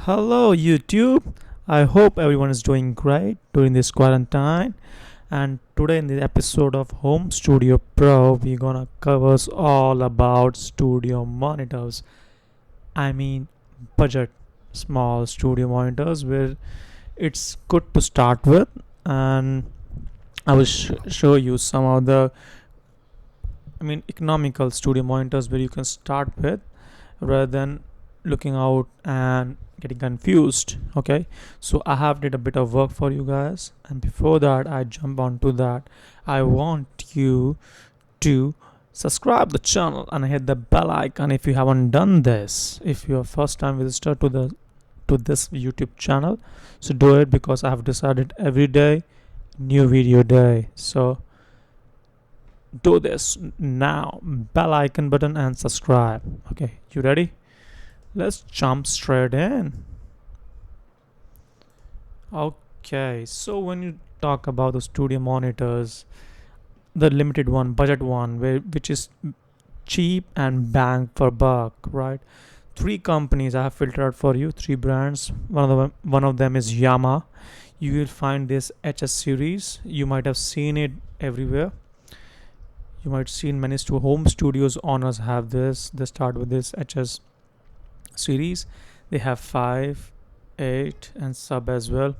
Hello, YouTube. I hope everyone is doing great during this quarantine. And today, in the episode of Home Studio Pro, we're gonna cover all about studio monitors. I mean, budget small studio monitors, where it's good to start with. And I will show you some of the, economical studio monitors where you can start with rather than looking out and getting confused. Okay, so I have did a bit of work for you guys, and before that I jump onto that, I want you to subscribe the channel and hit the bell icon if you haven't done this. If you're first time visitor to this YouTube channel, so do it, because I have decided every day new video day. So do this now, bell icon button and subscribe. Okay, you ready? Let's jump straight in. Okay, so when you talk about the studio monitors, the limited one, budget one, which is cheap and bang for buck, right? Three companies I have filtered for you, three brands. One of them is Yamaha. You will find this HS series. You might have seen it everywhere. You might seen many home studios owners have this. They start with this HS series. They have 5, 8 and sub as well,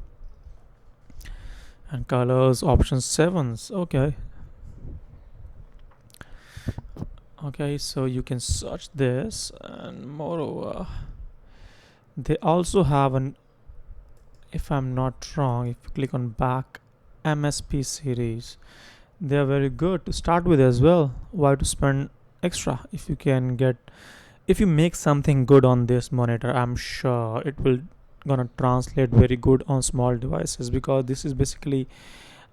and colors options 7s. Okay, so you can search this, and moreover they also have an, if I'm not wrong, if you click on back, MSP series. They are very good to start with as well. Why to spend extra if you can get, if you make something good on this monitor? I'm sure it will gonna translate very good on small devices, because this is basically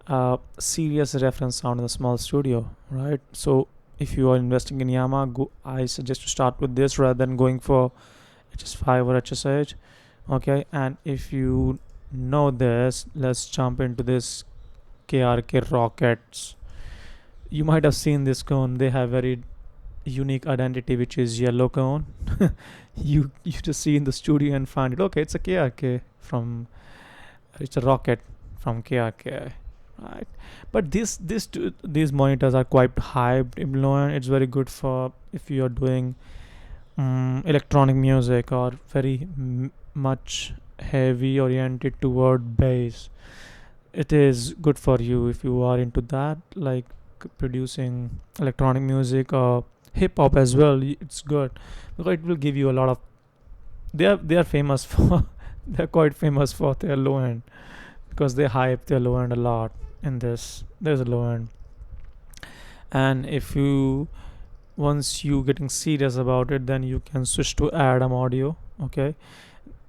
a serious reference sound in a small studio, right? So if you are investing in Yamaha, I suggest to start with this rather than going for HS5 or HSH. Okay, and if you know this, let's jump into this KRK rockets. You might have seen this cone. They have very unique identity, which is yellow cone. You just see in the studio and find it, okay, it's a KRK from, it's a rocket from KRK, right? But these monitors are quite hyped in Loan. It's very good for if you are doing electronic music, or very much heavy oriented toward bass. It is good for you if you are into that, like producing electronic music or hip hop as well. It's good because it will give you a lot of, they are famous for they're quite famous for their low end, because they hype their low end a lot. In this there's a low end, and if you, once you getting serious about it, then you can switch to Adam audio. Okay,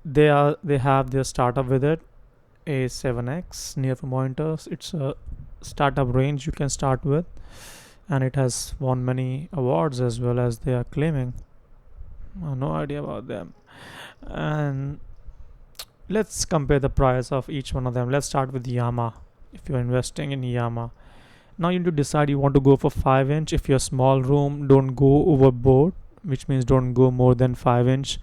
they have their startup with it, A7X near for monitors. It's a startup range you can start with, and it has won many awards as well, as they are claiming. No idea about them. And let's compare the price of each one of them. Let's start with Yamaha. If you're investing in Yamaha, now you need to decide you want to go for 5 inch. If you're small room, don't go overboard, which means don't go more than 5 inch.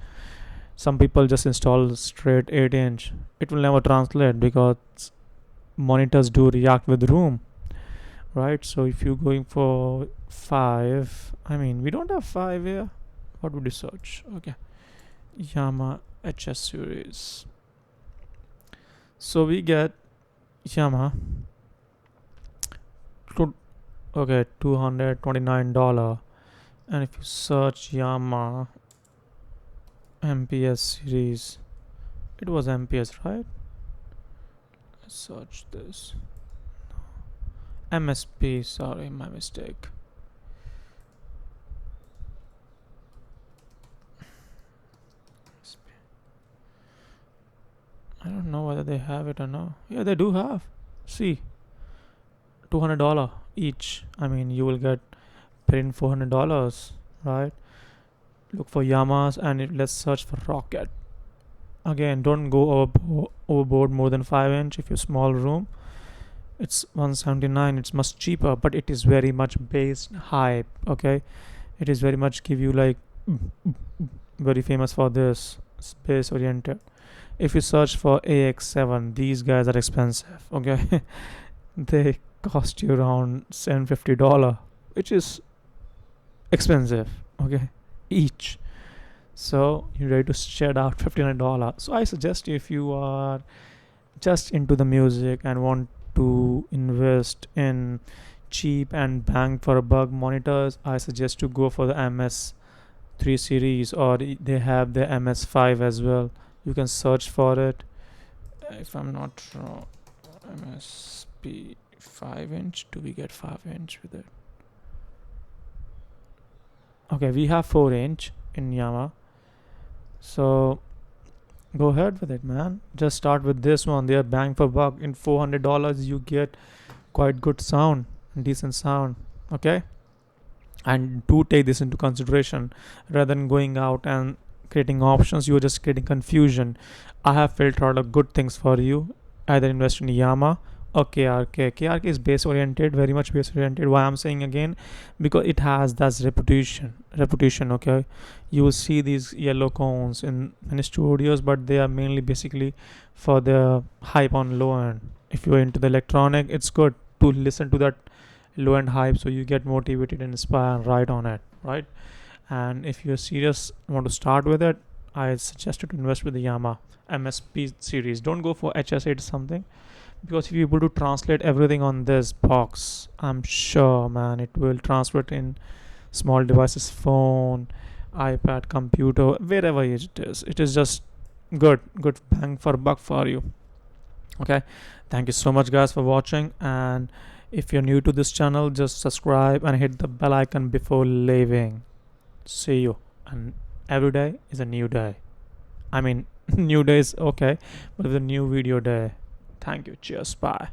Some people just install straight 8 inch. It will never translate, because monitors do react with room, right? So if you're going for 5, we don't have 5 here. What would you search? Okay, Yamaha HS series. So we get Yamaha to, okay, $229. And if you search Yamaha MPS series, it was MPS, right? Let's search this. MSP, sorry, my mistake. I don't know whether they have it or not. Yeah, they do have. See, $200 each. You will get paid in $400, right? Look for Yamas, and let's search for Rocket. Again, don't go overboard more than 5 inch. If you're small room, it's $179. It's much cheaper, but it is very much based hype. Okay, it is very much give you like very famous for this space oriented. If you search for AX7, these guys are expensive. Okay, they cost you around $750, which is expensive. Okay, each. So you're ready to shed out $1,500. So I suggest you, if you are just into the music and want to invest in cheap and bang for a buck monitors, I suggest to go for the MS3 series, or they have the MS5 as well. You can search for it. If I'm not wrong, MSP 5 inch. Do we get 5 inch with it? Okay, we have 4 inch in Yamaha. So go ahead with it, man. Just start with this one. They are bang for buck. In $400, you get quite good sound, decent sound. Okay, and do take this into consideration rather than going out and creating options. You're just creating confusion. I have filtered out of good things for you. Either invest in Yamaha or KRK. KRK is base oriented, very much base oriented. Why I'm saying again, because it has that reputation. Okay, you will see these yellow cones in many studios, but they are mainly basically for the hype on low end. If you're into the electronic, it's good to listen to that low end hype, so you get motivated and inspired and ride on it, right? And if you're serious, want to start with it, I suggest you to invest with the Yamaha MSP series. Don't go for HS8 something, because if you're able to translate everything on this box, I'm sure, man, it will translate in small devices, phone, iPad, computer, wherever it is. It is just good bang for buck for you. Okay, thank you so much, guys, for watching. And if you're new to this channel, just subscribe and hit the bell icon before leaving. See you. And every day is a new day. I mean, new day is okay, but it's a new video day. Thank you. Cheers. Bye.